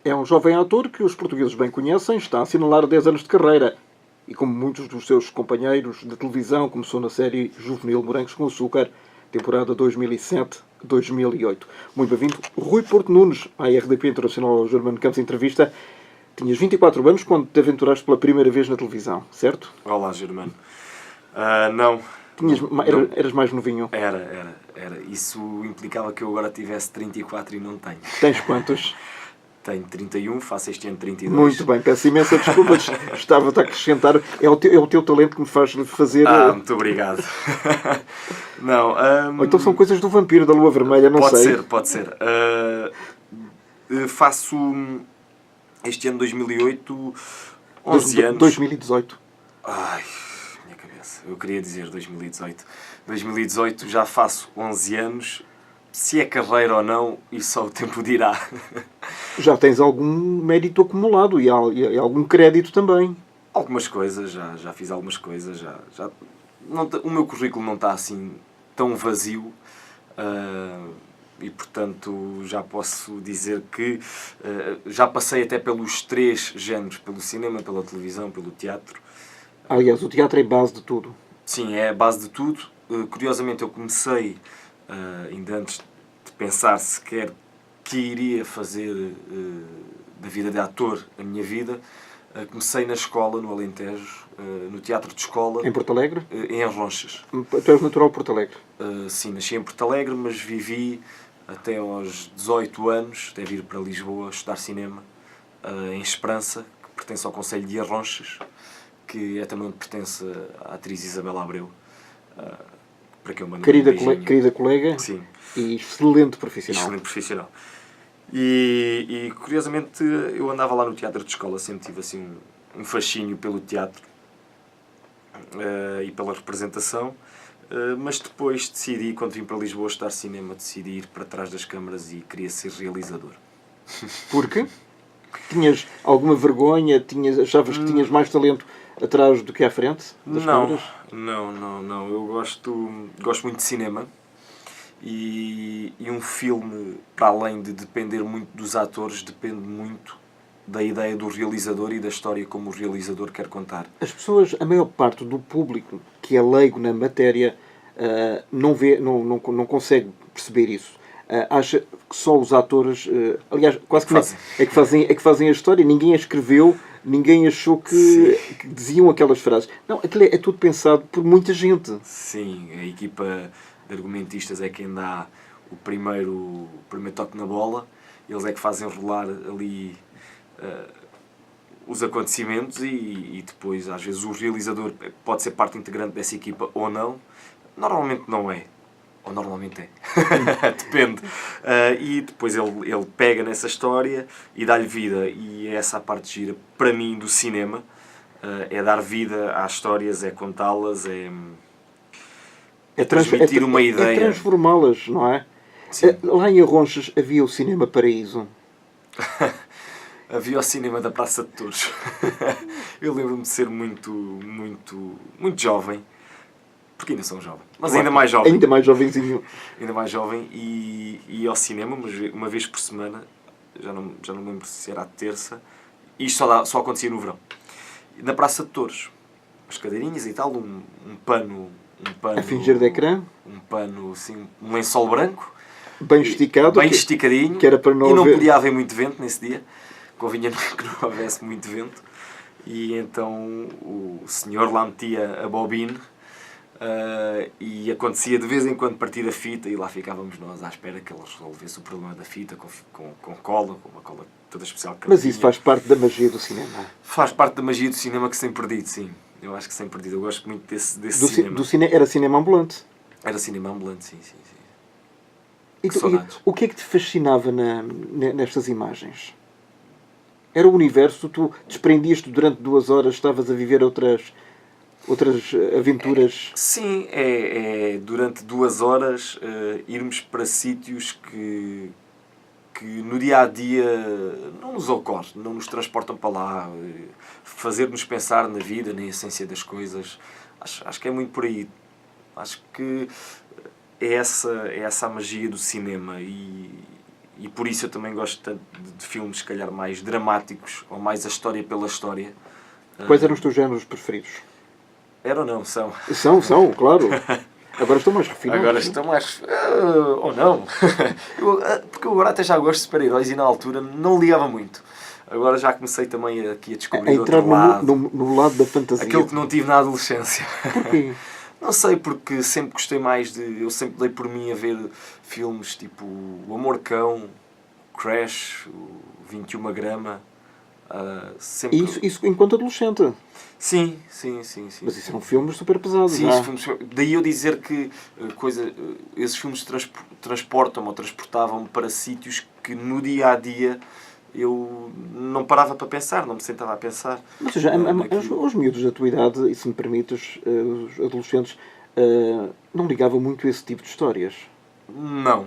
É um jovem ator que os portugueses bem conhecem, está a assinalar 10 anos de carreira. E como muitos dos seus companheiros de televisão, começou na série Juvenil Morangos com Açúcar, temporada 2007-2008. Muito bem-vindo, Rui Porto Nunes, à RDP Internacional Germano Campos Entrevista. Tinhas 24 anos quando te aventuraste pela primeira vez na televisão, certo? Olá, Germano. Não. Eras mais novinho? Era. Isso implicava que eu agora tivesse 34 e não tenho. Tens quantos? Tenho 31, faço este ano 32. Muito bem, peço imensa desculpa, estava a acrescentar. É o teu talento que me faz fazer. Muito obrigado. Não. Ou então são coisas do vampiro da Lua Vermelha, não sei. Pode ser. Faço este ano 2008, 11 anos. 2018. Ai, minha cabeça. Eu queria dizer 2018. 2018 já faço 11 anos. Se é carreira ou não, isso só o tempo dirá. Já tens algum mérito acumulado e algum crédito também. Algumas coisas, já fiz algumas coisas. O meu currículo não está assim tão vazio. E, portanto, já posso dizer que já passei até pelos 3 géneros. Pelo cinema, pela televisão, pelo teatro. Aliás, o teatro é base de tudo. Sim, é a base de tudo. Curiosamente, eu comecei, ainda antes de pensar sequer que iria fazer da vida de ator a minha vida, comecei na escola, no Alentejo, no teatro de escola. Em Porto Alegre? Em Arronches. Tu és natural de Porto Alegre? Sim, nasci em Porto Alegre, mas vivi até aos 18 anos, até vir para Lisboa estudar cinema, em Esperança, que pertence ao concelho de Arronches, que é também onde pertence a atriz Isabela Abreu. Para que eu mando querida colega. Sim. E excelente profissional. Excelente profissional. E curiosamente eu andava lá no teatro de escola, sempre tive assim um fascínio pelo teatro e pela representação, mas depois decidi, quando vim para Lisboa estudar cinema, decidi ir para trás das câmaras e queria ser realizador. Porquê? Tinhas alguma vergonha? Achavas que tinhas mais talento atrás do que à frente das câmaras? Não. Eu gosto muito de cinema. E um filme, para além de depender muito dos atores, depende muito da ideia do realizador e da história como o realizador quer contar. As pessoas, a maior parte do público que é leigo na matéria, não consegue perceber isso. Acha que só os atores, aliás, quase que fazem a história. Ninguém a escreveu, ninguém achou que diziam aquelas frases. Não, aquilo é tudo pensado por muita gente. Sim, a equipa de argumentistas é quem dá o primeiro toque na bola. Eles é que fazem rolar ali os acontecimentos e depois, às vezes, o realizador pode ser parte integrante dessa equipa ou não. Normalmente não é. Ou normalmente é. Depende. E depois ele pega nessa história e dá-lhe vida. E é essa a parte gira, para mim, do cinema. É dar vida às histórias, é contá-las, é transmitir uma ideia. É transformá-las, não é? Sim. Lá em Arronches havia o Cinema Paraíso. Havia o cinema da Praça de Touros. Eu lembro-me de ser muito jovem. Porque ainda sou jovem. Mas ainda mais jovem. Ainda mais jovenzinho. Ainda mais jovem. E ao cinema, uma vez por semana. Já não me lembro se era à terça. E isto só acontecia no verão. Na Praça de Touros. As cadeirinhas e tal. Um pano... A fingir de ecrã. Um pano, assim, um lençol branco. Bem esticado. Bem esticadinho. Que era para não não haver... podia haver muito vento nesse dia. Convinha que não houvesse muito vento. E então o senhor lá metia a bobine e acontecia de vez em quando partir a fita e lá ficávamos nós à espera que ele resolvesse o problema da fita com cola, com uma cola toda especial. Mas isso faz parte da magia do cinema. Faz parte da magia do cinema que se tem perdido, sim. Eu acho que se tem perdido. Eu gosto muito desse cinema. Era cinema ambulante. Era cinema ambulante, sim. E o que é que te fascinava nestas imagens? Era o universo, tu desprendias-te durante 2 horas, estavas a viver outras aventuras. Sim, durante 2 horas irmos para sítios que no dia-a-dia não nos ocorre, não nos transportam para lá, fazer-nos pensar na vida, na essência das coisas. Acho que é muito por aí. Acho que é essa a magia do cinema e E por isso eu também gosto tanto de filmes, se calhar, mais dramáticos, ou mais a história pela história. Quais eram os teus géneros preferidos? Era ou não? São. São, claro. Agora estão mais refinados. Agora estão mais... ou não. Porque eu agora até já gosto de super-heróis e na altura não ligava muito. Agora já comecei também aqui a descobrir a entrar outro lado. no lado da fantasia. Aquilo que não tive na adolescência. Porquê? Não sei, porque sempre gostei mais de... Eu sempre dei por mim a ver filmes tipo O Amor Cão, Crash, o 21 grama. Sempre... Isso enquanto adolescente. Sim. Mas isso eram filmes super pesados. Sim, filmes, daí eu dizer que esses filmes transportam-me ou transportavam-me para sítios que no dia a dia eu não parava para pensar, não me sentava a pensar. Mas seja, os miúdos da tua idade, e se me permites, os adolescentes, não ligavam muito a esse tipo de histórias. Não.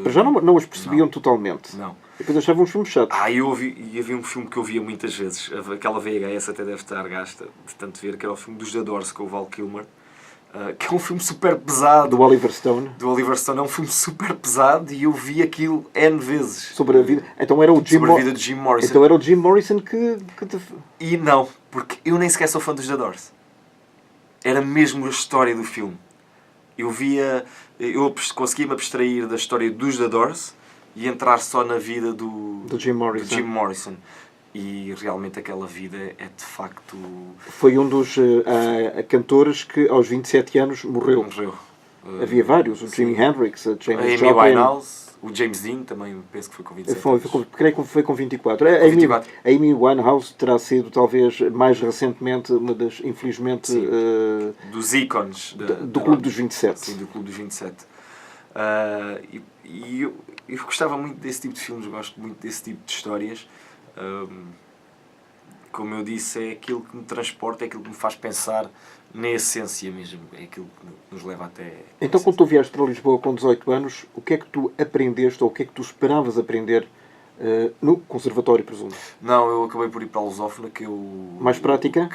Para já não as percebiam totalmente. Não. E depois achavam uns filmes chatos. Havia um filme que eu via muitas vezes, aquela VHS até deve estar gasta de tanto ver, que era o filme dos The Doors com o Val Kilmer, que é um filme super pesado. Do Oliver Stone. Do Oliver Stone, é um filme super pesado e eu vi aquilo N vezes. Sobre a vida. Então era o Jim Sobre a vida de Jim Morrison. Então era o Jim Morrison que E não, porque eu nem sequer sou fã dos The Doors. Era mesmo a história do filme. Eu conseguia-me abstrair da história dos The Doors e entrar só na vida do Jim Morrison. E realmente aquela vida é de facto... Foi um dos cantores que aos 27 anos morreu. Havia vários, o Jimi Hendrix, a James Amy Winehouse, o James Dean também penso que foi com 27 anos. Creio que foi com 24. A Amy Winehouse terá sido talvez mais recentemente uma das, infelizmente... dos ícones. Do Clube dos 27. Sim, do Clube dos 27. E eu gostava muito desse tipo de filmes, gosto muito desse tipo de histórias. Como eu disse, é aquilo que me transporta, é aquilo que me faz pensar na essência mesmo, é aquilo que nos leva até... Então, quando tu vieste para Lisboa com 18 anos, o que é que tu aprendeste ou o que é que tu esperavas aprender no conservatório, presumo? Não, eu acabei por ir para a Lusófona, que eu... Mais prática?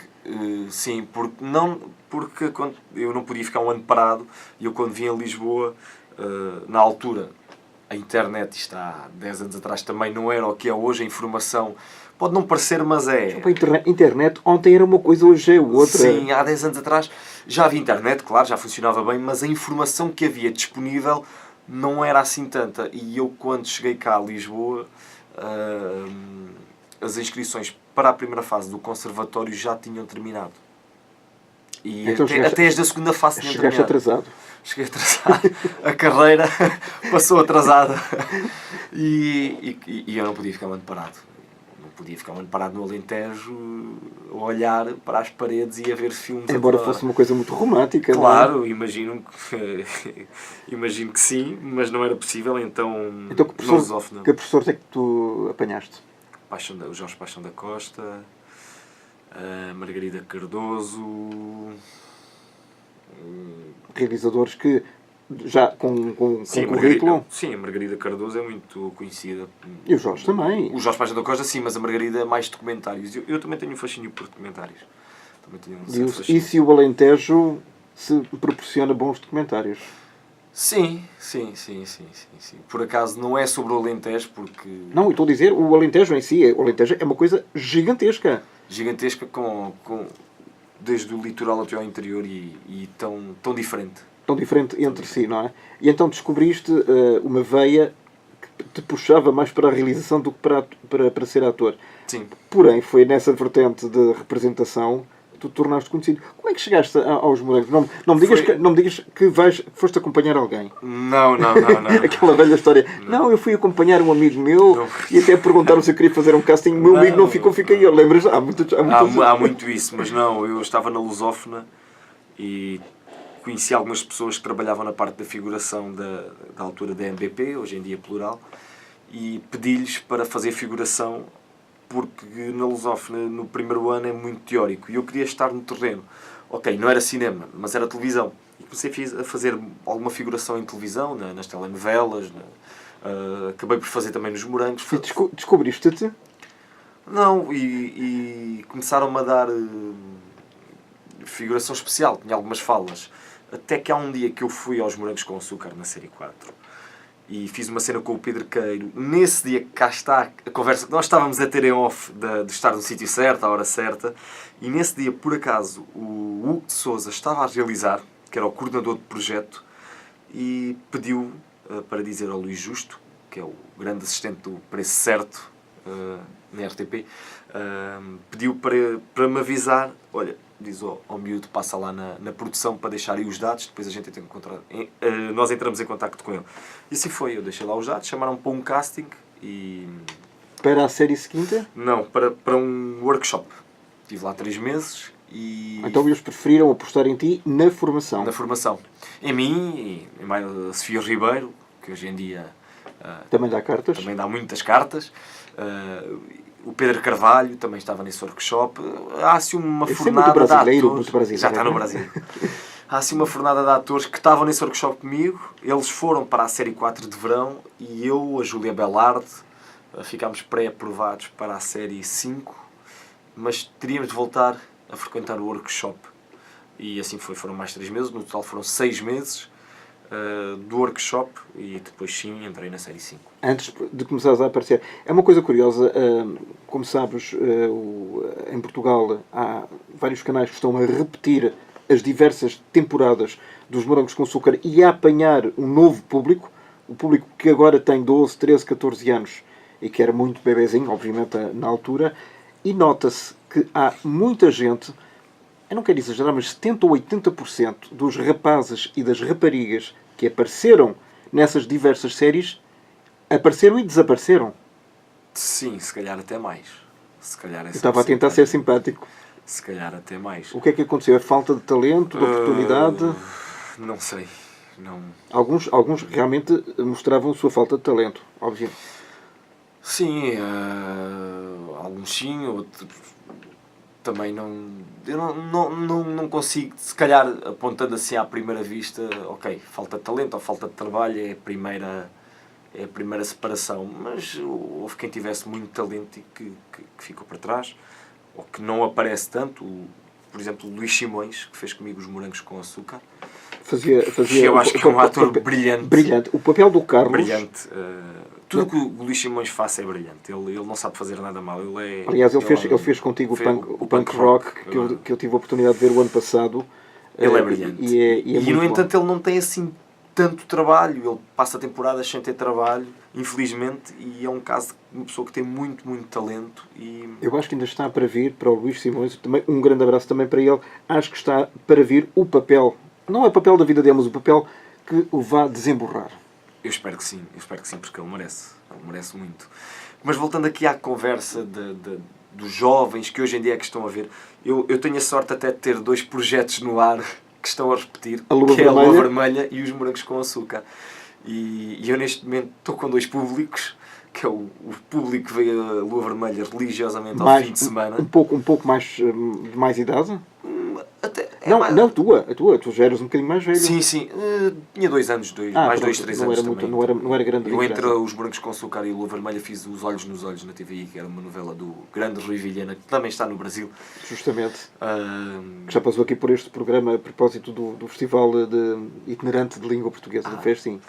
Sim, porque eu não podia ficar um ano parado e eu quando vim a Lisboa, na altura, a internet, isto há 10 anos atrás, também não era o que é hoje, a informação pode não parecer, mas é... A internet ontem era uma coisa, hoje é outra. Sim, há 10 anos atrás já havia internet, claro, já funcionava bem, mas a informação que havia disponível não era assim tanta. E eu, quando cheguei cá a Lisboa, as inscrições para a primeira fase do conservatório já tinham terminado. E então até as da segunda fase tinham terminado. Atrasado. Cheguei atrasado. A carreira passou atrasada. E eu não podia ficar um ano parado. Não podia ficar um ano parado no Alentejo a olhar para as paredes e a ver filmes. Embora fosse uma coisa muito romântica. Claro, não é? Imagino que sim, mas não era possível, então que professores é que tu apanhaste? O Jorge Paixão da Costa, a Margarida Cardoso... Realizadores que já com currículo... Sim, a Margarida Cardoso é muito conhecida. E o Jorge também. O Jorge Paixão da Costa sim, mas a Margarida é mais documentários. Eu também tenho um fascínio por documentários. E se o Alentejo se proporciona bons documentários? Sim. Por acaso não é sobre o Alentejo, porque... Não, eu estou a dizer, o Alentejo em si, o Alentejo é uma coisa gigantesca. Gigantesca desde o litoral até ao interior e tão diferente. Tão diferente entre si, não é? E então descobriste uma veia que te puxava mais para a realização do que para ser ator. Sim. Porém, foi nessa vertente de representação que tu te tornaste conhecido. Como é que chegaste aos Morangos? Não me digas que foste acompanhar alguém. Não. Aquela velha história. Não, eu fui acompanhar um amigo meu e até perguntaram se eu queria fazer um casting. O meu amigo não ficou, fiquei eu. Lembras? Há muito isso, mas não. Eu estava na Lusófona e conheci algumas pessoas que trabalhavam na parte da figuração da altura da MBP, hoje em dia plural, e pedi-lhes para fazer figuração porque na Lusófona, no primeiro ano, é muito teórico e eu queria estar no terreno. Ok, não era cinema, mas era televisão. E comecei a fazer alguma figuração em televisão, nas telenovelas, acabei por fazer também nos Morangos. E descobriste-te? Não, e começaram-me a dar figuração especial, tinha algumas falas. Até que há um dia que eu fui aos Morangos com Açúcar, na série 4, e fiz uma cena com o Pedro Queiro. Nesse dia, cá está a conversa que nós estávamos a ter em off de estar no sítio certo, à hora certa, e nesse dia, por acaso, o Hugo de Sousa estava a realizar, que era o coordenador de projeto, e pediu para dizer ao Luís Justo, que é o grande assistente do Preço Certo na RTP, pediu para me avisar, olha, diz ao miúdo, passa lá na produção para deixar aí os dados, depois a gente tem que encontrar. Nós entramos em contacto com ele. E assim foi, eu deixei lá os dados, chamaram-me para um casting e... Para a série seguinte? Não, para um workshop. Estive lá 3 meses e... Então eles preferiram apostar em ti na formação. Na formação. Em mim, em mais a Sofia Ribeiro, que hoje em dia... Também dá cartas? Também dá muitas cartas. O Pedro Carvalho também estava nesse workshop. Há assim uma fornada de atores. Já está no Brasil. Há assim uma fornada de atores que estavam nesse workshop comigo. Eles foram para a série 4 de verão e eu, a Júlia Bellarde, ficámos pré-aprovados para a série 5, mas teríamos de voltar a frequentar o workshop. E assim foi. Foram mais 3 meses. No total foram 6 meses do workshop e depois sim entrei na série 5. Antes de começares a aparecer, é uma coisa curiosa, como sabes, em Portugal há vários canais que estão a repetir as diversas temporadas dos Morangos com Açúcar e a apanhar um novo público, o público que agora tem 12, 13, 14 anos e que era muito bebezinho, obviamente, na altura, e nota-se que há muita gente, eu não quero exagerar, mas 70% ou 80% dos rapazes e das raparigas que apareceram nessas diversas séries apareceram e desapareceram. Sim, se calhar até mais. Se calhar eu estava a tentar ser simpático. Se calhar até mais. O que é que aconteceu? A falta de talento, de oportunidade? Não sei. Não. Alguns realmente mostravam a sua falta de talento, obviamente. Sim, alguns sim, outros também não. Eu não consigo, se calhar, apontando assim à primeira vista, ok, falta de talento ou falta de trabalho é a primeira separação, mas houve quem tivesse muito talento e que ficou para trás, ou que não aparece tanto. Por exemplo, o Luís Simões, que fez comigo os Morangos com Açúcar. Fazia eu acho que é um ator brilhante. Brilhante. O papel do Carlos... Brilhante. Tudo o que o Luís Simões faça é brilhante. Ele não sabe fazer nada mal. Aliás, ele fez contigo o punk rock que eu tive a oportunidade de ver o ano passado. Ele é brilhante. E no entanto, ele não tem assim tanto trabalho. Ele passa temporadas sem ter trabalho, infelizmente, e é um caso de uma pessoa que tem muito, muito talento. Eu acho que ainda está para vir, para o Luís Simões, também, um grande abraço também para ele. Acho que está para vir o papel, não é o papel da vida dele, mas o papel que o vá desemborrar. Eu espero que sim, porque ele merece muito. Mas voltando aqui à conversa dos jovens que hoje em dia é que estão a ver, eu tenho a sorte até de ter 2 projetos no ar que estão a repetir, que é a Lua Vermelha e os Morangos com Açúcar. E eu neste momento estou com 2 públicos, que é o público que veio a Lua Vermelha religiosamente ao fim de semana. Um pouco mais de mais idade? Não, a tua. Tu já eras um bocadinho mais velho. Sim. Tinha 2 anos, mais 2, 3 anos também. Não era grande. Eu entre os Morangos com Açúcar e a Lua Vermelha fiz Os Olhos nos Olhos na TVI, que era uma novela do grande Rui Vilhena, que também está no Brasil. Justamente. Que já passou aqui por este programa a propósito do Festival Itinerante de Língua Portuguesa, não fez? Sim.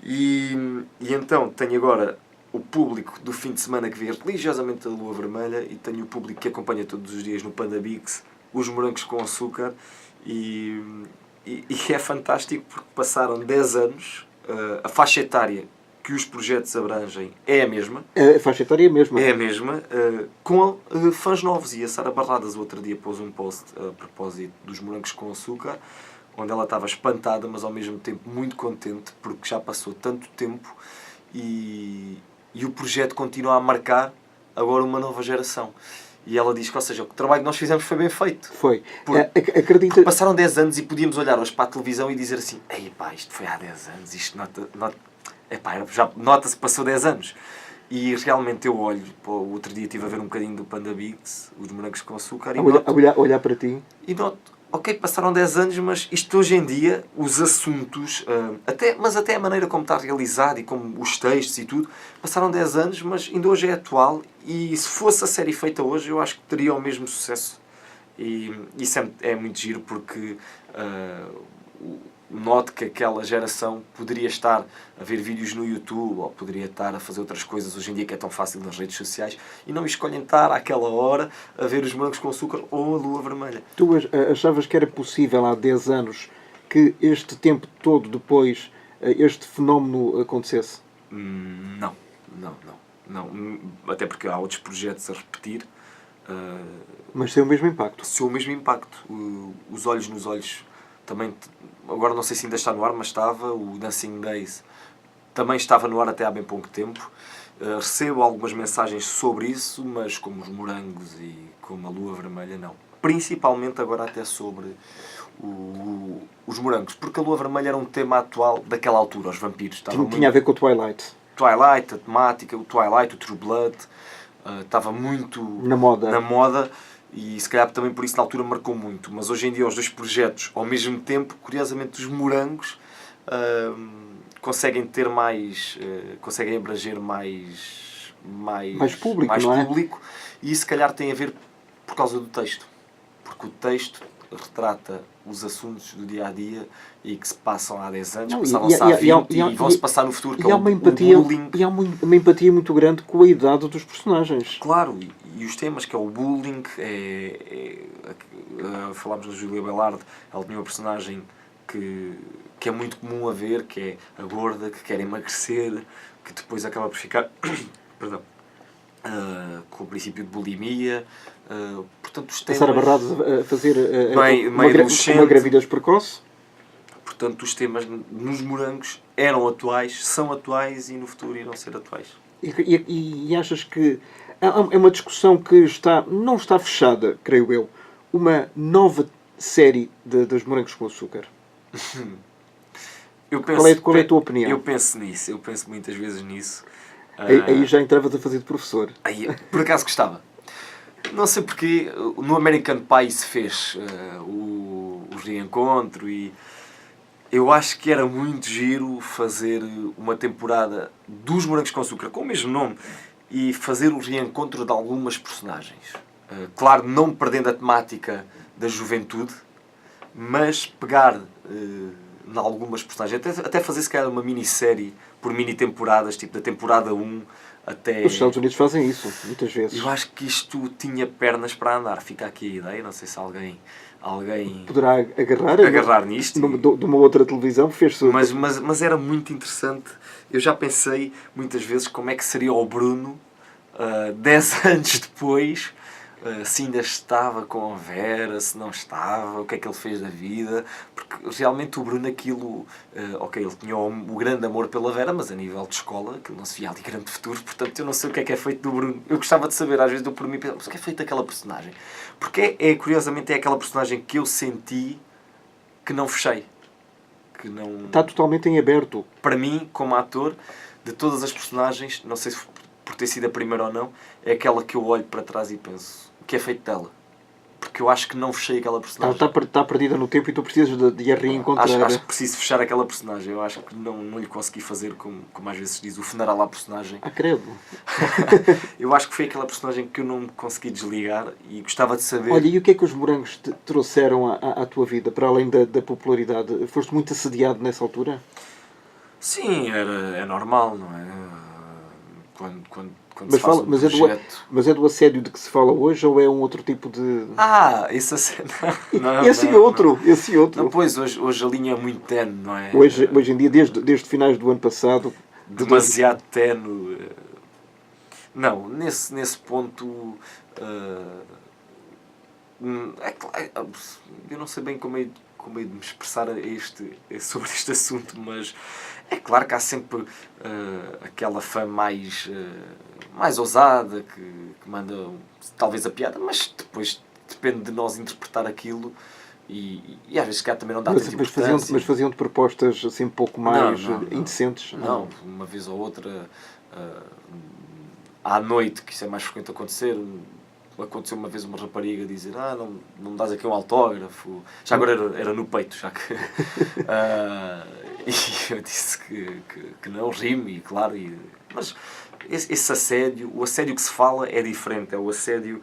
E então tenho agora o público do fim de semana que vê religiosamente a Lua Vermelha e tenho o público que acompanha todos os dias no Panda Bix os Morangos com Açúcar e é fantástico porque passaram 10 anos, a faixa etária que os projetos abrangem é a mesma. A faixa etária é a mesma. É a mesma, com fãs novos. E a Sara Barradas o outro dia pôs um post a propósito dos Morangos com Açúcar, onde ela estava espantada, mas ao mesmo tempo muito contente, porque já passou tanto tempo e o projeto continua a marcar agora uma nova geração. E ela diz que, ou seja, o trabalho que nós fizemos foi bem feito. Foi. Acredita... Passaram 10 anos e podíamos olhar hoje para a televisão e dizer assim, ei pá, isto foi há 10 anos, isto já nota-se que passou 10 anos. E realmente eu olho, o outro dia estive a ver um bocadinho do Panda Bix, os Morangos com Açúcar, e olhar para ti. E noto, ok, passaram 10 anos, mas isto hoje em dia, os assuntos, mas até a maneira como está realizado e como os textos e tudo, passaram 10 anos, mas ainda hoje é atual e se fosse a série feita hoje, eu acho que teria o mesmo sucesso. E isso é muito giro porque noto que aquela geração poderia estar a ver vídeos no YouTube ou poderia estar a fazer outras coisas hoje em dia que é tão fácil nas redes sociais e não escolhem estar àquela hora a ver os Morangos com Açúcar ou a Lua Vermelha. Tu achavas que era possível há 10 anos que este tempo todo depois este fenómeno acontecesse? Não. Até porque há outros projetos a repetir. Mas tem o mesmo impacto. Seu mesmo impacto. Os Olhos nos Olhos também, agora não sei se ainda está no ar, mas estava. O Dancing Days também estava no ar até há bem pouco tempo. Recebo algumas mensagens sobre isso, mas como os Morangos e como a Lua Vermelha, não. Principalmente agora até sobre os Morangos, porque a Lua Vermelha era um tema atual daquela altura, os vampiros. Tinha a ver com o Twilight. Twilight, a temática, o Twilight, o True Blood, estava muito na moda e se calhar também por isso na altura marcou muito. Mas hoje em dia os dois projetos ao mesmo tempo, curiosamente os Morangos conseguem ter conseguem abranger mais público, mais não é? público, e isso se calhar tem a ver por causa do texto, porque o texto retrata os assuntos do dia-a-dia e que se passam há 10 anos, passavam-se há 20 e vão-se passar no futuro, que é o bullying. E há uma empatia muito grande com a idade dos personagens. Claro, e os temas, que é o bullying, falámos da Júlia Belard, ela tinha uma personagem que é muito comum a ver, que é a gorda, que quer emagrecer, que depois acaba por ficar perdão, com o princípio de bulimia. Portanto, os temas... Passar a Barrados a fazer uma gravidez precoce. Portanto, os temas nos Morangos eram atuais, são atuais e no futuro irão ser atuais. E achas que é uma discussão que não está fechada, creio eu, uma nova série dos Morangos com Açúcar? Qual é a tua opinião? Eu penso nisso, eu penso muitas vezes nisso. Aí já entravas a fazer de professor. Por acaso gostava. Não sei porque no American Pie se fez o reencontro e eu acho que era muito giro fazer uma temporada dos Morangos com Açúcar com o mesmo nome e fazer o reencontro de algumas personagens. Claro, não perdendo a temática da juventude, mas pegar em algumas personagens, até fazer se calhar uma minissérie por mini-temporadas, tipo da temporada 1 até... Os Estados Unidos fazem isso, muitas vezes. Eu acho que isto tinha pernas para andar. Fica aqui a ideia, não sei se alguém poderá agarrar nisto. De uma outra televisão, fez-se... Mas era muito interessante. Eu já pensei muitas vezes como é que seria o Bruno 10 anos depois, se ainda estava com a Vera, se não estava, o que é que ele fez da vida, porque realmente o Bruno aquilo, ok, ele tinha o grande amor pela Vera, mas a nível de escola, aquilo não se via ali grande futuro, portanto eu não sei o que é feito do Bruno. Eu gostava de saber, às vezes eu por mim pensava, mas o que é feito daquela personagem? Porque curiosamente é aquela personagem que eu senti que não fechei. Que não... Está totalmente em aberto. Para mim, como ator, de todas as personagens, não sei se por ter sido a primeira ou não, é aquela que eu olho para trás e penso, o que é feito dela? Porque eu acho que não fechei aquela personagem. Está perdida no tempo e tu precisas de a reencontrar. Acho que preciso fechar aquela personagem. Eu acho que não lhe consegui fazer, como às vezes se diz, o funeral à personagem. Credo. Eu acho que foi aquela personagem que eu não me consegui desligar e gostava de saber... Olha, e o que é que os Morangos te trouxeram à tua vida, para além da popularidade? Foste muito assediado nessa altura? Sim, é normal, não é? Quando se faz um projeto... Mas é do assédio de que se fala hoje ou é um outro tipo de... Esse assédio... Esse outro. Não, pois, hoje a linha é muito tenue, não é? Hoje em dia, desde finais do ano passado... Demasiado tenue. Não, nesse ponto... eu não sei bem como é de me expressar sobre este assunto, mas é claro que há sempre aquela fã mais ousada que manda talvez a piada, mas depois depende de nós interpretar aquilo e às vezes cá também não dá tanta importância. Mas faziam-te propostas assim um pouco mais indecentes? Não, uma vez ou outra à noite, que isso é mais frequente acontecer. Aconteceu uma vez uma rapariga dizer não me dás aqui um autógrafo, já agora era no peito, já que e eu disse que não, rime, claro, mas esse assédio, o assédio que se fala é diferente, é o assédio...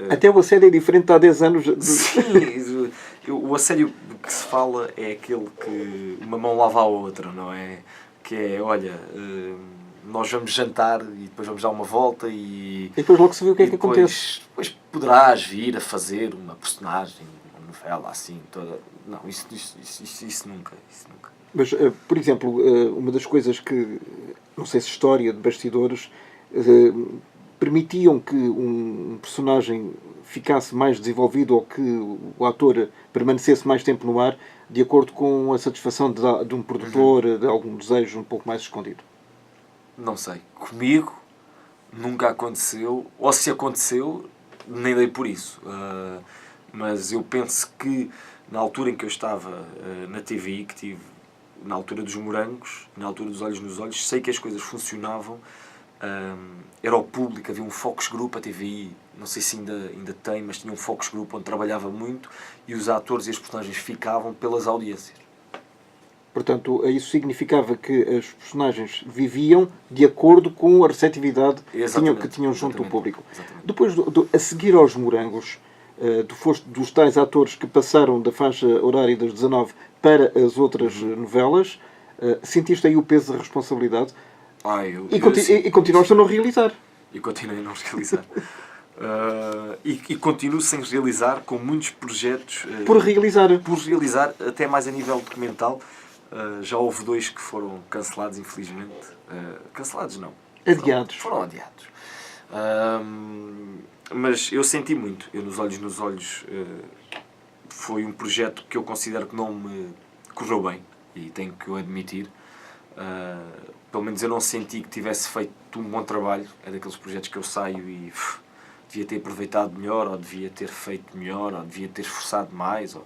Até o assédio é diferente há 10 anos. Sim, o assédio que se fala é aquele que uma mão lava a outra, não é? Que é, olha, nós vamos jantar e depois vamos dar uma volta E depois logo se vê o que é que acontece. Depois poderás vir a fazer uma personagem, uma novela assim, toda... Não, isso nunca, isso nunca. Mas, por exemplo, uma das coisas que, não sei se história de bastidores, permitiam que um personagem ficasse mais desenvolvido ou que o ator permanecesse mais tempo no ar de acordo com a satisfação de um produtor, de algum desejo um pouco mais escondido. Não sei. Comigo nunca aconteceu, ou se aconteceu, nem dei por isso. Mas eu penso que na altura em que eu estava na TVI, que tive na altura dos Morangos, na altura dos Olhos nos Olhos, sei que as coisas funcionavam. Era o público, havia um focus group, a TVI, não sei se ainda tem, mas tinha um focus group onde trabalhava muito e os atores e as personagens ficavam pelas audiências. Portanto, isso significava que as personagens viviam de acordo com a receptividade que tinham junto do público. Exatamente. Depois, a seguir aos Morangos, tu foste dos tais atores que passaram da faixa horária das 19 para as outras novelas. Sentiste aí o peso da responsabilidade? E continuaste a não realizar. E continuei a não realizar. E continuo sem realizar, com muitos projetos... Por realizar, até mais a nível documental. Já houve 2 que foram cancelados, infelizmente. Cancelados não. Adiados. Foram adiados. Mas eu senti muito. Eu, nos Olhos, foi um projeto que eu considero que não me correu bem. E tenho que o admitir. Pelo menos eu não senti que tivesse feito um bom trabalho. É daqueles projetos que eu saio e devia ter aproveitado melhor, ou devia ter feito melhor, ou devia ter esforçado mais, ou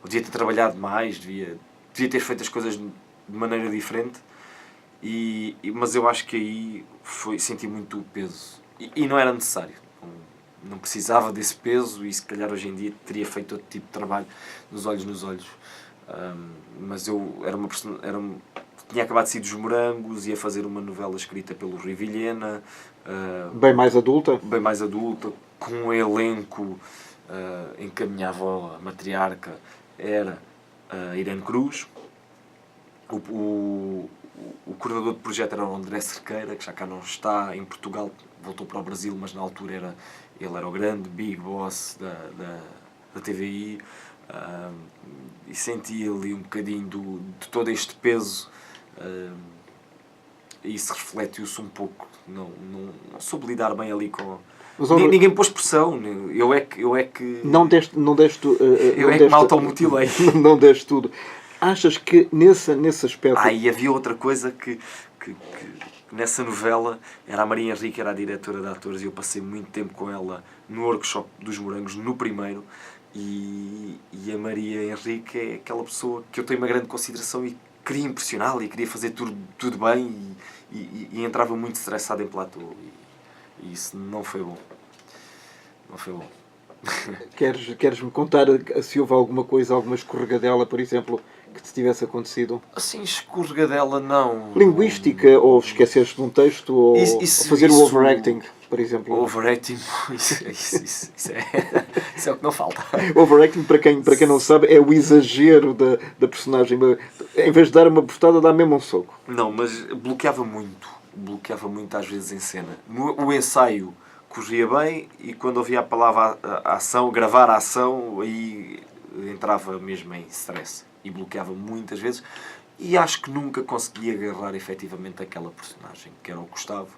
devia ter trabalhado mais, devia ter feito as coisas de maneira diferente. Mas eu acho que aí senti muito o peso. E não era necessário. Não precisava desse peso e se calhar hoje em dia teria feito outro tipo de trabalho nos Olhos nos Olhos. Mas eu tinha acabado de sair dos Morangos, ia fazer uma novela escrita pelo Rui Vilhena. Bem mais adulta, com um elenco em que a minha avó, a matriarca, era a Irene Cruz. O coordenador de projeto era o André Cerqueira, que já cá não está, em Portugal, voltou para o Brasil, mas na altura ele era o grande big boss da TVI. E senti ali um bocadinho de todo este peso, e isso refletiu-se um pouco. Não soube lidar bem ali com... Ninguém pôs pressão, eu é que não deste eu é que me automutilei. Não deste tudo. Achas que nesse aspecto... E havia outra coisa que nessa novela, era a Maria Henrique, era a diretora de atores, e eu passei muito tempo com ela no workshop dos Morangos, no primeiro. E a Maria Henrique é aquela pessoa que eu tenho uma grande consideração e queria impressioná-la e queria fazer tudo bem e entrava muito estressado em platô e isso não foi bom. Não foi bom. Queres-me contar se houve alguma coisa, alguma escorregadela, por exemplo, que te tivesse acontecido? Assim, escorregadela não. Linguística, ou esqueceste de um texto, ou fazer o overacting, por exemplo. Overacting, isso é o que não falta. Overacting, para quem não sabe, é o exagero da personagem. Em vez de dar uma bofetada, dá mesmo um soco. Não, mas bloqueava muito às vezes em cena. O ensaio corria bem e quando ouvia a palavra ação, gravar a ação, aí entrava mesmo em stress e bloqueava muitas vezes e acho que nunca consegui agarrar efetivamente aquela personagem, que era o Gustavo.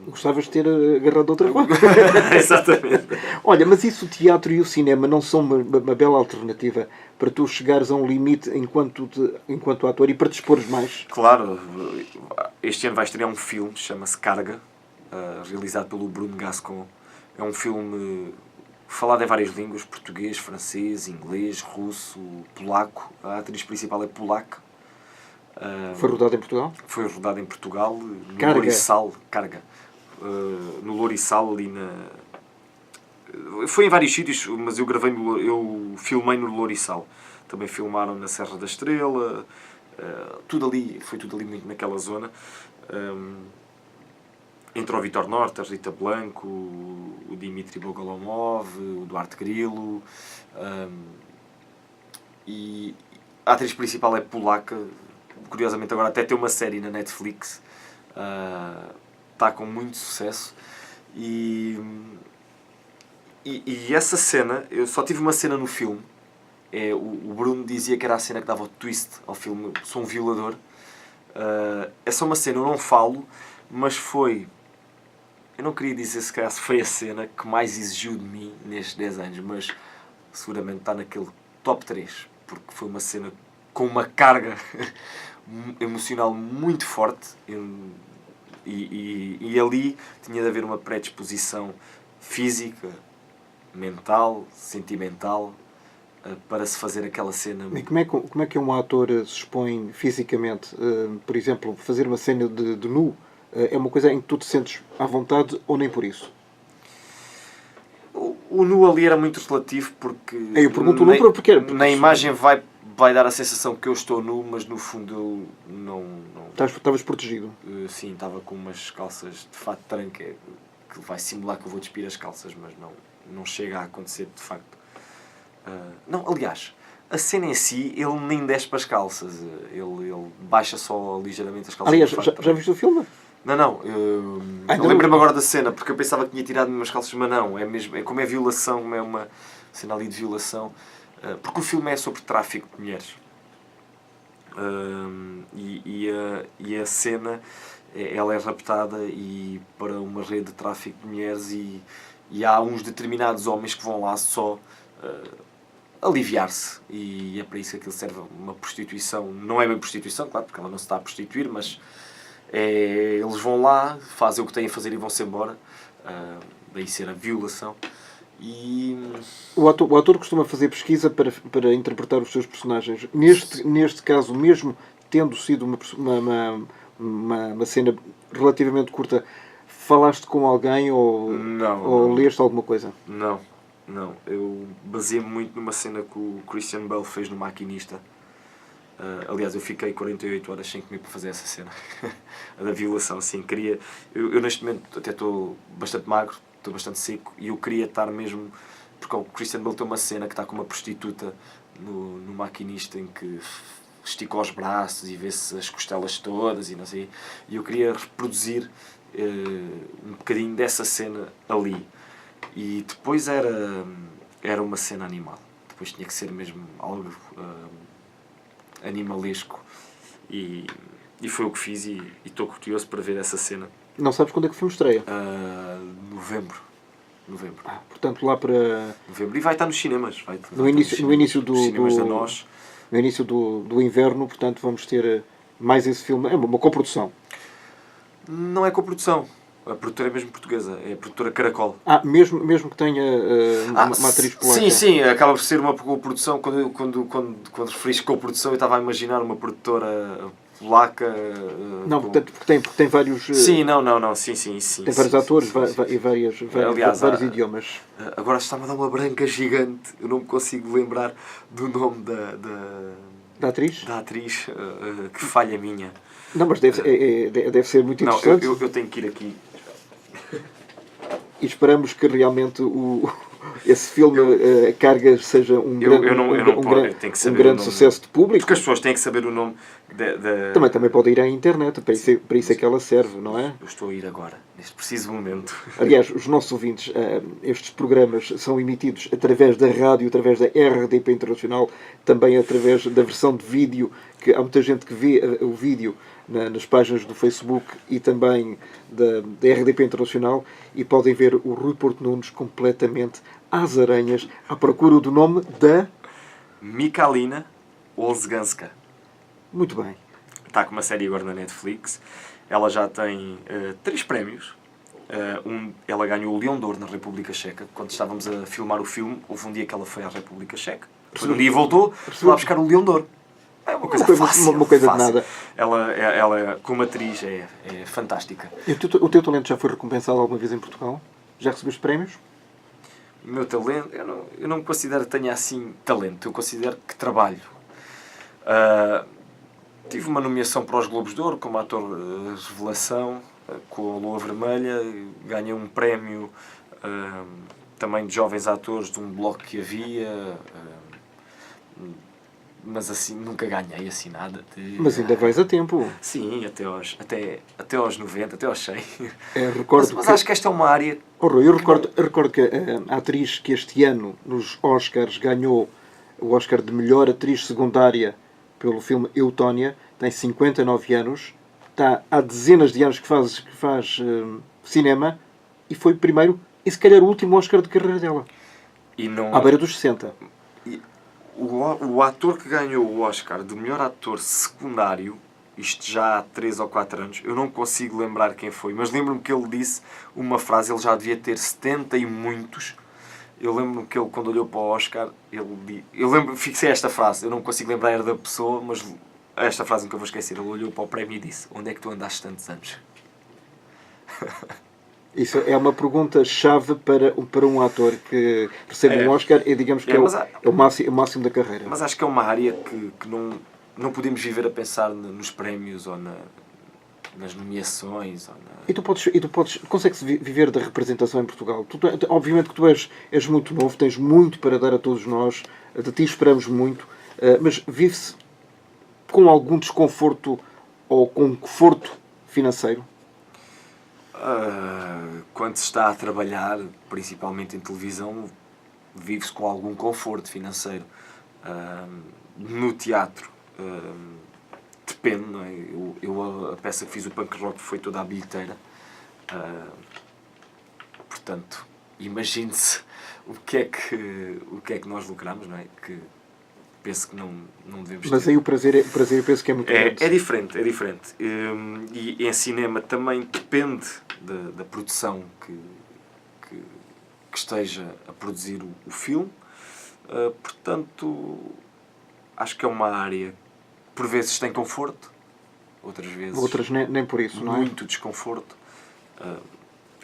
Gostavas de ter agarrado outra coisa. Exatamente. Olha, mas isso, o teatro e o cinema não são uma bela alternativa para tu chegares a um limite enquanto ator e para te expores mais? Claro. Este ano vai estrear um filme, chama-se Carga, realizado pelo Bruno Gascon. É um filme falado em várias línguas, português, francês, inglês, russo, polaco. A atriz principal é polaca. Foi rodado em Portugal? Foi rodado em Portugal, no Carga. Lourissal. Carga. No Lourissal, ali foi em vários sítios, mas eu filmei no Lourissal. Também filmaram na Serra da Estrela. Foi tudo ali muito naquela zona. Entre o Vitor Norte, a Rita Blanco, o Dimitri Bogolomov, o Duarte Grilo. e a atriz principal é polaca. Curiosamente agora até tem uma série na Netflix. Está com muito sucesso. E essa cena, eu só tive uma cena no filme. O Bruno dizia que era a cena que dava o twist ao filme. Sou um violador. É só uma cena, eu não falo, mas foi... Eu não queria dizer se calhar foi a cena que mais exigiu de mim nestes 10 anos, mas seguramente está naquele top 3, porque foi uma cena com uma carga emocional muito forte e ali tinha de haver uma predisposição física, mental, sentimental, para se fazer aquela cena. E como é que um ator se expõe fisicamente? Por exemplo, fazer uma cena de nu é uma coisa em que tu te sentes à vontade ou nem por isso? O nu ali era muito relativo porque... Eu pergunto o nu porque na imagem vai dar a sensação que eu estou nu, mas no fundo eu não... Estavas protegido? Sim, estava com umas calças de fato de tranca que vai simular que eu vou despir as calças, mas não chega a acontecer de facto. Não, aliás, a cena em si, ele nem despe as calças. Ele baixa só ligeiramente as calças. Aliás, já viste o filme? Não. Eu lembro-me agora da cena, porque eu pensava que tinha tirado umas calças, mas não. É mesmo, é como é violação, é uma cena ali de violação. Porque o filme é sobre tráfico de mulheres. E a cena, ela é raptada para uma rede de tráfico de mulheres e há uns determinados homens que vão lá só aliviar-se, e é para isso que aquilo serve. Uma prostituição, não é bem prostituição, claro, porque ela não se está a prostituir, mas eles vão lá, fazem o que têm a fazer e vão-se embora, daí ser a violação. E o ator costuma fazer pesquisa para interpretar os seus personagens. Neste caso, mesmo tendo sido uma cena relativamente curta, falaste com alguém ou leste alguma coisa? Não. Eu baseei-me muito numa cena que o Christian Bale fez no Maquinista. Aliás, eu fiquei 48 horas sem comer para fazer essa cena. A da violação, assim, queria... Eu neste momento até estou bastante magro, estou bastante seco, e eu queria estar mesmo... Porque o Christian Bale tem uma cena que está com uma prostituta no Maquinista, em que estica os braços e vê-se as costelas todas e não sei. E eu queria reproduzir um bocadinho dessa cena ali. E depois era uma cena animal. Depois tinha que ser mesmo algo animalesco. E foi o que fiz e estou curioso para ver essa cena. Não sabes quando é que o filme estreia? Novembro. Portanto, lá para... Novembro. E vai estar nos cinemas. No início do cinemas da Nós. No início do inverno, portanto, vamos ter mais esse filme. É uma coprodução. Não é coprodução. A produtora é mesmo portuguesa, é a produtora Caracol. Mesmo que tenha uma atriz polaca. Sim, acaba por ser uma coprodução. Quando referiste coprodução, eu estava a imaginar uma produtora polaca. Não, portanto, porque tem vários... Sim, sim. Tem vários atores e vários idiomas. Agora está-me a dar uma branca gigante. Eu não me consigo lembrar do nome da atriz? Da atriz, que falha minha. Não, mas deve ser muito interessante. Eu tenho que ir aqui. E esperamos que realmente esse filme, a carga, seja um grande sucesso de público. Porque as pessoas têm que saber o nome Também pode ir à internet, para isso é que ela serve, não é? Eu estou a ir agora, neste preciso momento. Aliás, os nossos ouvintes, estes programas são emitidos através da rádio, através da RDP Internacional, também através da versão de vídeo, que há muita gente que vê o vídeo nas páginas do Facebook e também da RDP Internacional, e podem ver o Rui Porto Nunes completamente às aranhas à procura do nome da... Michalina Olszganska. Muito bem. Está com uma série agora na Netflix. Ela já tem 3 prémios. Ela ganhou o Leão de Ouro na República Checa. Quando estávamos a filmar o filme, houve um dia que ela foi à República Checa. Depois um dia voltou, foi lá buscar o Leão de Ouro. É uma coisa fácil. Uma coisa fácil. De nada. Ela, como atriz, é fantástica. E o teu talento já foi recompensado alguma vez em Portugal? Já recebeste prémios? O meu talento... Eu não considero que tenha assim talento. Eu considero que trabalho. Tive uma nomeação para os Globos de Ouro como ator revelação, com a Lua Vermelha. Ganhei um prémio também de jovens atores de um bloco que havia. mas assim, nunca ganhei assim nada. Mas ainda vais a tempo. Sim, até aos 90, até aos 100. Recordo Mas que... acho que esta é uma área... Oh, Rui, eu recordo que a atriz que este ano, nos Oscars, ganhou o Oscar de melhor atriz secundária pelo filme Eutônia, tem 59 anos, está há dezenas de anos que faz cinema, e foi o primeiro e se calhar o último Oscar de carreira dela. E não... À beira dos 60. O ator que ganhou o Oscar de melhor ator secundário, isto já há 3 ou 4 anos, eu não consigo lembrar quem foi, mas lembro-me que ele disse uma frase, ele já devia ter 70 e muitos. Eu lembro-me que ele, quando olhou para o Oscar, fixei esta frase, eu não consigo lembrar era da pessoa, mas esta frase nunca vou esquecer. Ele olhou para o prémio e disse: onde é que tu andaste tantos anos? Isso é uma pergunta-chave para um ator que recebe um Oscar e digamos que é o máximo da carreira. Mas acho que é uma área que não podemos viver a pensar nos prémios ou nas nomeações. E tu consegues viver da representação em Portugal? Obviamente que tu és muito novo, tens muito para dar a todos nós, de ti esperamos muito, mas vive-se com algum desconforto ou com conforto financeiro? Quando se está a trabalhar, principalmente em televisão, vive-se com algum conforto financeiro. No teatro, depende, não é? A peça que fiz, o Punk Rock, foi toda à bilheteira. Portanto, imagine-se o que é que nós lucramos, não é? Que penso que não devemos ter. Mas aí o prazer eu penso que é muito grande. É diferente. E em cinema também depende da produção que esteja a produzir o filme. Portanto, acho que é uma área, por vezes tem conforto, outras nem por isso, não é? Muito desconforto.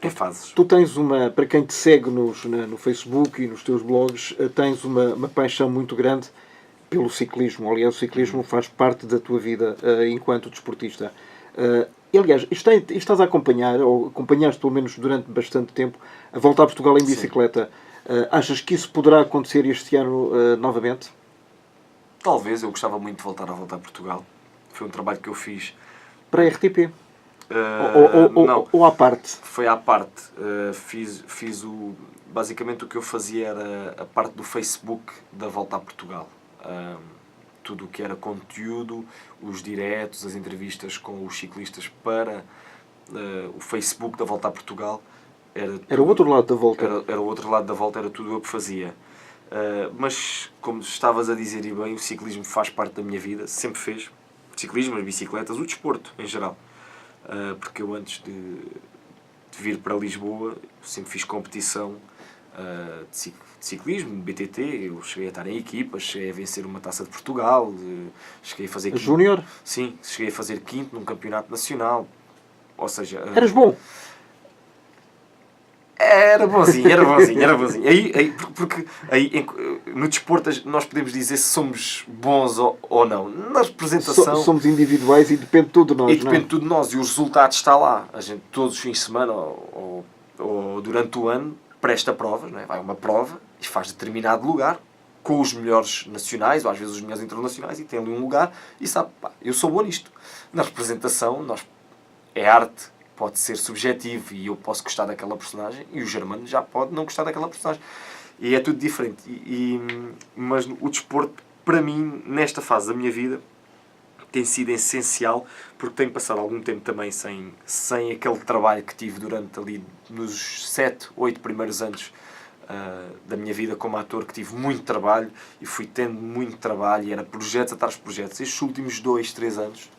É fases. Tu tens para quem te segue no Facebook e nos teus blogs, tens uma paixão muito grande pelo ciclismo. Aliás, o ciclismo faz parte da tua vida enquanto desportista. E, aliás, estás a acompanhar, ou acompanhaste pelo menos durante bastante tempo, a volta a Portugal em bicicleta. Achas que isso poderá acontecer este ano novamente? Talvez, eu gostava muito de voltar a Portugal. Foi um trabalho que eu fiz. Para a RTP? Não. Ou à parte? Foi à parte. Basicamente o que eu fazia era a parte do Facebook da volta a Portugal. Tudo o que era conteúdo, os diretos, as entrevistas com os ciclistas para o Facebook da volta a Portugal. Era o outro lado da volta. Era o outro lado da volta, era tudo eu que fazia. Mas, como estavas a dizer e bem, o ciclismo faz parte da minha vida, sempre fez. O ciclismo, as bicicletas, o desporto em geral. Porque eu, antes de vir para Lisboa, sempre fiz competição de ciclismo, de BTT. Eu cheguei a estar em equipas, cheguei a vencer uma Taça de Portugal, cheguei a fazer... Júnior? Sim, cheguei a fazer quinto num campeonato nacional. Ou seja... Eras bom? Era bonzinho. Porque no desporto nós podemos dizer se somos bons ou não. Na representação... Somos individuais e depende tudo de nós, E depende tudo de nós. E o resultado está lá. A gente, todos os fins de semana ou durante o ano, presta provas, não é? Vai a uma prova e faz determinado lugar com os melhores nacionais, ou às vezes os melhores internacionais, e tem ali um lugar e sabe, eu sou bom nisto. Na representação, é arte. Pode ser subjetivo e eu posso gostar daquela personagem e o Germano já pode não gostar daquela personagem. E é tudo diferente. Mas o desporto, para mim, nesta fase da minha vida, tem sido essencial, porque tenho passado algum tempo também sem aquele trabalho que tive durante ali nos 7, 8 primeiros anos da minha vida como ator, que tive muito trabalho e fui tendo muito trabalho e era projetos atrás de projetos. Estes últimos 2, 3 anos...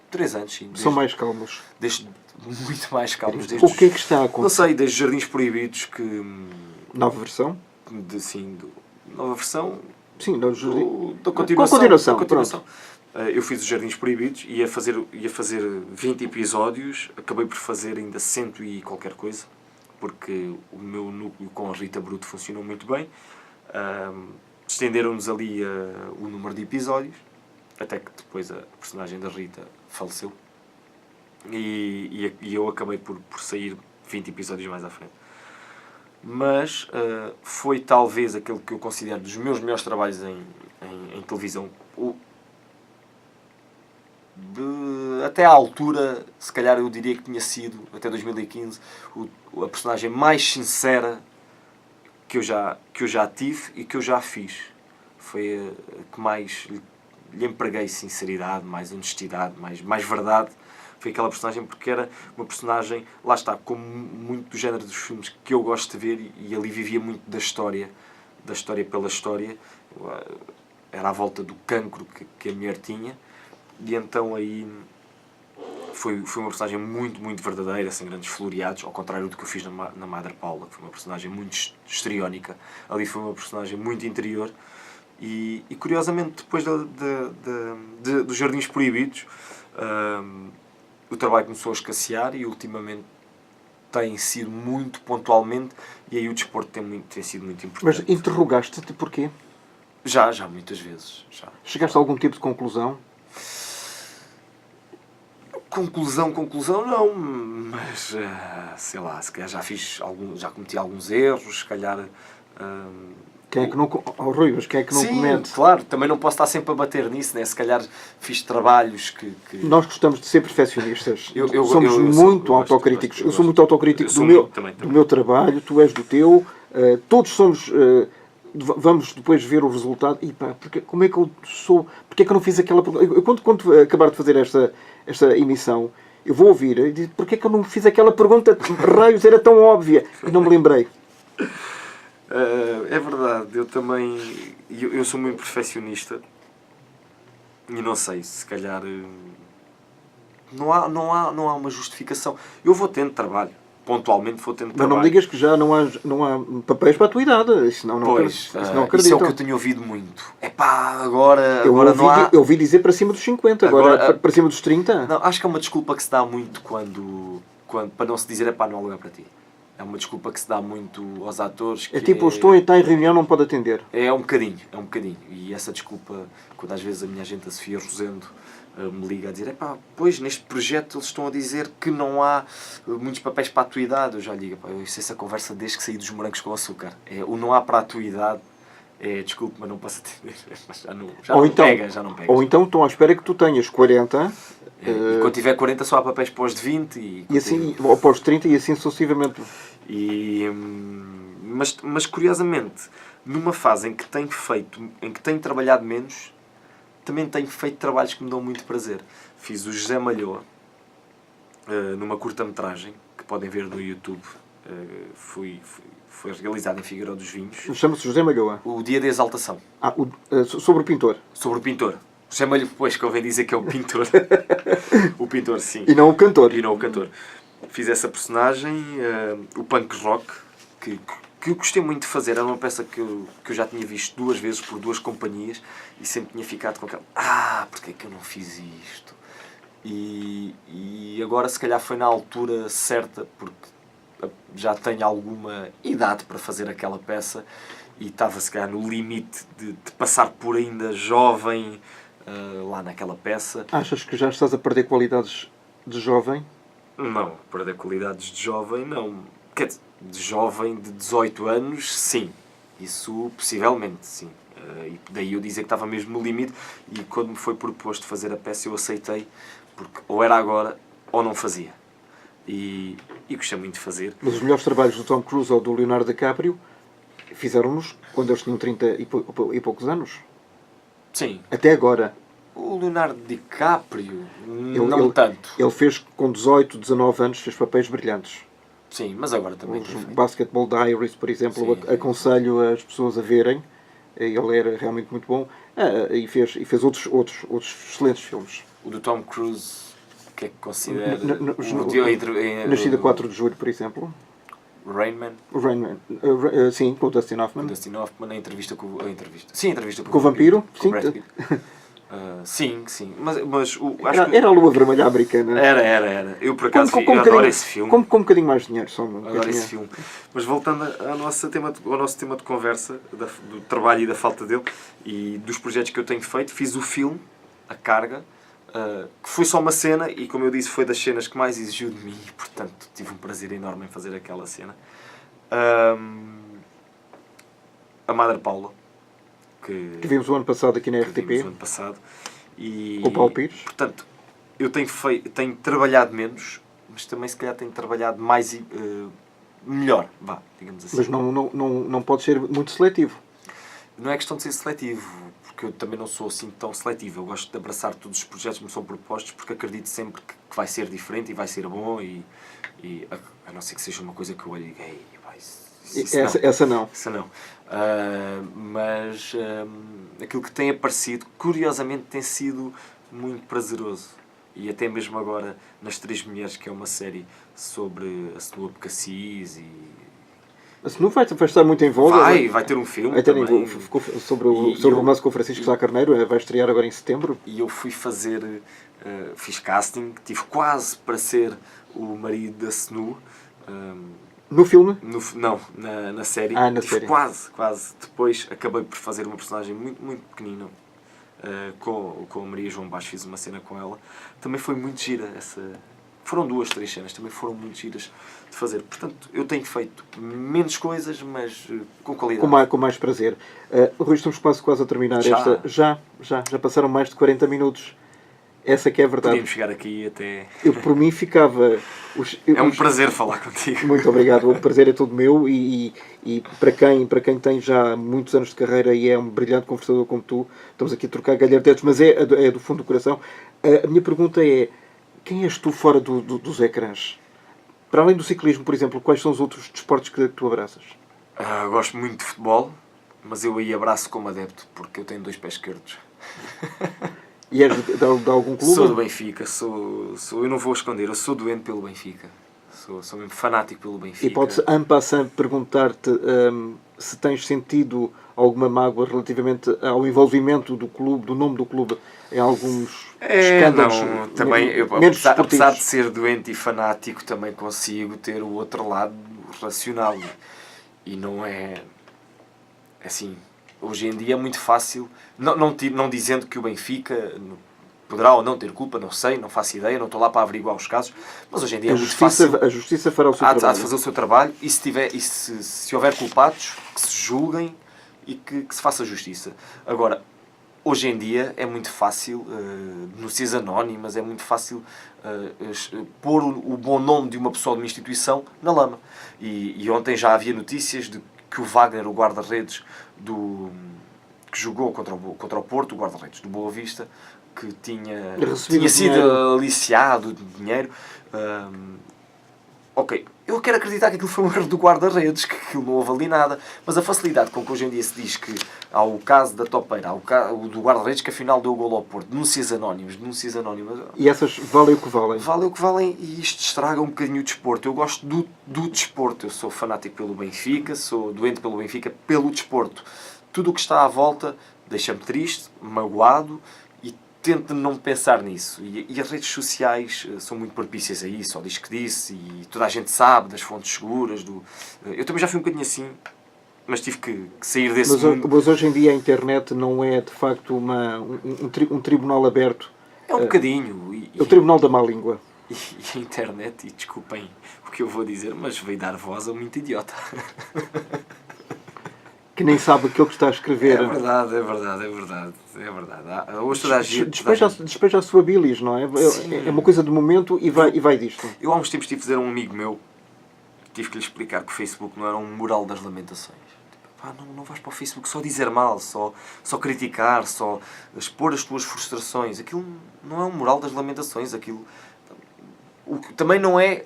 3 anos, sim. São mais calmos. Muito mais calmos. O que é que está a acontecer? Não sei, desde Jardins Proibidos que... Nova versão? Nova versão... Sim, da continuação. Pronto. Eu fiz os Jardins Proibidos, ia fazer 20 episódios, acabei por fazer ainda 100 e qualquer coisa, porque o meu núcleo com a Rita Bruto funcionou muito bem. Estenderam-nos ali o número de episódios, até que depois a personagem da Rita faleceu. E eu acabei por sair 20 episódios mais à frente. Mas foi talvez aquele que eu considero dos meus melhores trabalhos em televisão. Até à altura, se calhar eu diria que tinha sido, até 2015, a personagem mais sincera que eu já tive e que eu já fiz. Foi a que mais lhe empreguei sinceridade, mais honestidade, mais verdade. Foi aquela personagem, porque era uma personagem, lá está, como muito do género dos filmes que eu gosto de ver, e ali vivia muito da história pela história. Era à volta do cancro que a mulher tinha, e então aí foi uma personagem muito, muito verdadeira, sem grandes floreados, ao contrário do que eu fiz na Madre Paula, que foi uma personagem muito histriónica. Ali foi uma personagem muito interior, e curiosamente, depois dos Jardins Proibidos, o trabalho começou a escassear, e ultimamente tem sido muito pontualmente, e aí o desporto tem sido muito importante. Mas interrogaste-te porquê? Já muitas vezes. Já. Chegaste a algum tipo de conclusão? Conclusão não, mas sei lá, se calhar já cometi alguns erros, se calhar. Quem é que não... Oh, Rui, mas quem é que não sim, comete? claro, também não posso estar sempre a bater nisso, né? Se calhar fiz trabalhos que... Nós gostamos de ser perfeccionistas. Somos eu muito autocríticos. Eu sou muito autocrítico do meu trabalho, tu és do teu, todos somos... vamos depois ver o resultado e pá, como é que eu sou... Porque é que eu não fiz aquela pergunta? Eu, quando acabar de fazer esta emissão, eu vou ouvir e digo, porque é que eu não fiz aquela pergunta? Raios, era tão óbvia e não me lembrei. É verdade, eu também... Eu sou muito perfeccionista e não sei, se calhar... Não há uma justificação. Eu vou tendo trabalho. Pontualmente vou tendo Mas trabalho. não me digas que já não há papéis para a tua idade. Senão não Pois, acredito. isso é o que eu tenho ouvido muito. Agora não há... Eu ouvi dizer para cima dos 50, agora para cima dos 30. Não, acho que é uma desculpa que se dá muito quando para não se dizer, não há lugar para ti. É uma desculpa que se dá muito aos atores. É tipo, está em reunião, não pode atender. É um bocadinho. E essa desculpa, quando às vezes a minha agente, a Sofia Rosendo, me liga a dizer, pois, neste projeto eles estão a dizer que não há muitos papéis para a tua idade. Eu já ligo, eu sei essa conversa desde que saí dos Morangos com Açúcar. O não há para a tua idade, desculpe, mas não posso atender. Já não pega. Ou então estão à espera que tu tenhas 40... E quando tiver 40 só há papéis para os de 20 e assim, ou para os 30 e assim sucessivamente. Mas curiosamente, numa fase em que tenho trabalhado menos, também tenho feito trabalhos que me dão muito prazer. Fiz o José Malhoa, numa curta-metragem, que podem ver no YouTube. Foi realizado em Figueiró dos Vinhos. Chama-se José Malhoa. O Dia da Exaltação. Sobre o pintor. Sobre o pintor. José Malhoa, pois, que eu venho dizer que é o pintor. O pintor, sim. E não o cantor. Fiz essa personagem, o punk rock, que eu gostei muito de fazer. Era uma peça que eu já tinha visto 2 vezes por 2 companhias e sempre tinha ficado com aquela... porque é que eu não fiz isto? E agora, se calhar, foi na altura certa, porque já tenho alguma idade para fazer aquela peça e estava, se calhar, no limite de passar por ainda jovem lá naquela peça. Achas que já estás a perder qualidades de jovem? Não, perder qualidades de jovem, não. Quer dizer, de jovem de 18 anos, sim. Isso, possivelmente, sim. E daí eu dizer que estava mesmo no limite, e quando me foi proposto fazer a peça eu aceitei, porque ou era agora ou não fazia. E gostei muito de fazer. Mas os melhores trabalhos do Tom Cruise ou do Leonardo DiCaprio fizeram-nos quando eles tinham 30 e poucos anos. Sim. Até agora. O Leonardo DiCaprio, não tanto. Ele fez com 18, 19 anos, fez papéis brilhantes. Sim, mas agora também. Os Basketball Diaries, por exemplo, sim, aconselho as pessoas a verem. Ele era realmente muito bom. E fez outros excelentes filmes. O do Tom Cruise, o que é que considera? Nascido a 4 de julho, por exemplo. Rainman. Sim, com o Dustin Hoffman. Na entrevista com a entrevista com o vampiro. Com sim. Sim. Mas acho era a Lua Vermelha Americana. Era. Eu, por acaso, eu adoro esse filme. Com um bocadinho mais dinheiro. Adoro esse filme. Mas voltando ao nosso tema de conversa, do trabalho e da falta dele, e dos projetos que eu tenho feito, fiz o filme, A Carga, que foi só uma cena, e como eu disse, foi das cenas que mais exigiu de mim, e portanto tive um prazer enorme em fazer aquela cena. A Madre Paula, Que vimos o ano passado aqui na RTP. Vimos o ano passado. E, com o Paulo Pires. Portanto, eu tenho trabalhado menos, mas também se calhar tenho trabalhado mais melhor, digamos assim. Mas não pode ser muito seletivo. Não é questão de ser seletivo, porque eu também não sou assim tão seletivo. Eu gosto de abraçar todos os projetos que me são propostos, porque acredito sempre que vai ser diferente e vai ser bom, e a não ser que seja uma coisa que eu olhe e diga, essa não. Essa não. Mas aquilo que tem aparecido, curiosamente, tem sido muito prazeroso. E até mesmo agora, nas Três Mulheres, que é uma série sobre a Senua Cassis e... A Senua vai estar muito em voga. Vai ter um filme também. Sobre o seu romance com o Francisco Sá Carneiro, vai estrear agora em setembro. E eu fui fiz casting, tive quase para ser o marido da Senua. No filme? Não, na série. Na série. Quase. Depois acabei por fazer uma personagem muito, muito pequenina. Com a Maria João Baixo, fiz uma cena com ela. Também foi muito gira. Foram 2, 3 cenas, também foram muito giras de fazer. Portanto, eu tenho feito menos coisas, mas com qualidade. Com mais prazer. Rui, estamos quase a terminar Já? esta. Já passaram mais de 40 minutos. Essa que é a verdade. Podíamos chegar aqui até... Eu, por mim, ficava... É um prazer falar contigo. Muito obrigado. O prazer é todo meu e para quem tem já muitos anos de carreira e é um brilhante conversador como tu, estamos aqui a trocar galhardetes, mas é do fundo do coração. A minha pergunta é, quem és tu fora dos ecrãs? Para além do ciclismo, por exemplo, quais são os outros desportos que tu abraças? Gosto muito de futebol, mas eu aí abraço como adepto, porque eu tenho 2 pés esquerdos. E és de algum clube? Sou do Benfica, eu não vou esconder, eu sou doente pelo Benfica. Sou mesmo fanático pelo Benfica. E pode-se, en passant, perguntar-te se tens sentido alguma mágoa relativamente ao envolvimento do clube, do nome do clube, em alguns escândalos? Não, também, apesar de ser doente e fanático, também consigo ter o outro lado racional. E não é assim... Hoje em dia é muito fácil, não dizendo que o Benfica poderá ou não ter culpa, não sei, não faço ideia, não estou lá para averiguar os casos, mas hoje em dia é muito fácil. A Justiça fará o seu trabalho. Há de fazer o seu trabalho e se houver culpados, que se julguem e que se faça justiça. Agora, hoje em dia é muito fácil, denúncias anónimas, é muito fácil pôr o bom nome de uma pessoa, de uma instituição, na lama. E ontem já havia notícias de que o Wagner, o guarda-redes que jogou contra o Porto, o guarda-redes do Boa Vista, que tinha sido aliciado de dinheiro. Ok, eu quero acreditar que aquilo foi um erro do guarda-redes, que aquilo não houve ali nada, mas a facilidade com que hoje em dia se diz que há o caso da topeira, há o do guarda-redes que afinal deu o golo ao Porto, denúncias anónimas. E essas valem o que valem? Valem o que valem e isto estraga um bocadinho o desporto. Eu gosto do desporto, eu sou fanático pelo Benfica, sou doente pelo Benfica, pelo desporto. Tudo o que está à volta deixa-me triste, magoado, tento não pensar nisso. E as redes sociais são muito propícias a isso, ao diz que disse, e toda a gente sabe das fontes seguras. Eu também já fui um bocadinho assim, mas tive que sair desse mundo. Mas hoje em dia a internet não é, de facto, um tribunal aberto. É um bocadinho. É o tribunal da má língua. E a internet, e desculpem o que eu vou dizer, mas veio dar voz a muito idiota. Que nem sabe aquilo que está a escrever. É verdade. Hoje toda a gente... Despeja a sua bilis, não é? Sim. É uma coisa de momento e vai disto. Eu há uns tempos tive de dizer a um amigo meu, tive que lhe explicar que o Facebook não era um mural das lamentações. Não vais para o Facebook só dizer mal, só criticar, só expor as tuas frustrações. Aquilo não é um mural das lamentações. Aquilo também não é...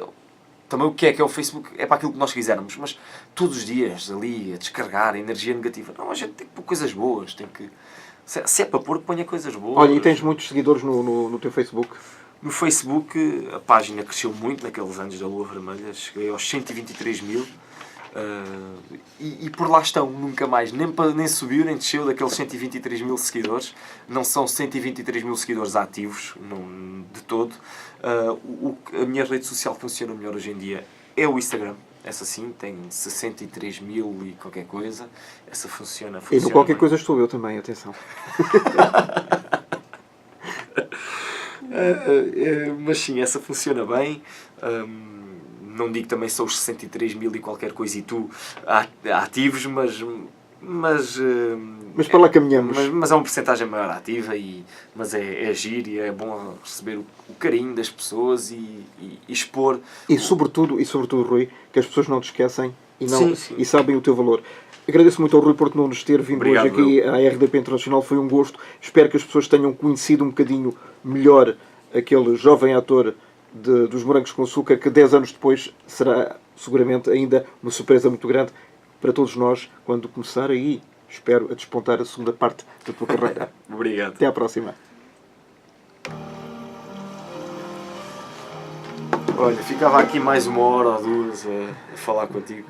Também o que é o Facebook é para aquilo que nós quisermos, mas todos os dias ali a descarregar a energia negativa. Não, a gente tem que pôr coisas boas, tem que... Se é para pôr, ponha coisas boas. Olha, e tens muitos seguidores no teu Facebook? No Facebook a página cresceu muito naqueles anos da Lua Vermelha, cheguei aos 123 mil e por lá estão, nunca mais, nem subiu nem desceu daqueles 123 mil seguidores. Não são 123 mil seguidores ativos, não, de todo. A minha rede social que funciona melhor hoje em dia é o Instagram. Essa sim, tem 63 mil e qualquer coisa. Essa funciona e no qualquer bem. Coisa estou eu também, atenção. Mas sim, essa funciona bem. Não digo também são os 63 mil e qualquer coisa e tu ativos, Mas para lá caminhamos. Mas é uma porcentagem maior ativa, mas é giro e é bom receber o carinho das pessoas e expor. E sobretudo, Rui, que as pessoas não te esquecem Sim, sim. e sabem o teu valor. Agradeço muito ao Rui por nos ter vindo Obrigado, hoje aqui à RDP Internacional. Foi um gosto. Espero que as pessoas tenham conhecido um bocadinho melhor aquele jovem ator dos Morangos com Açúcar, que 10 anos depois será seguramente ainda uma surpresa muito grande para todos nós quando começar aí, espero, a despontar a segunda parte da tua carreira. Obrigado. Até à próxima. Olha, ficava aqui mais 1 hora ou 2 a falar contigo.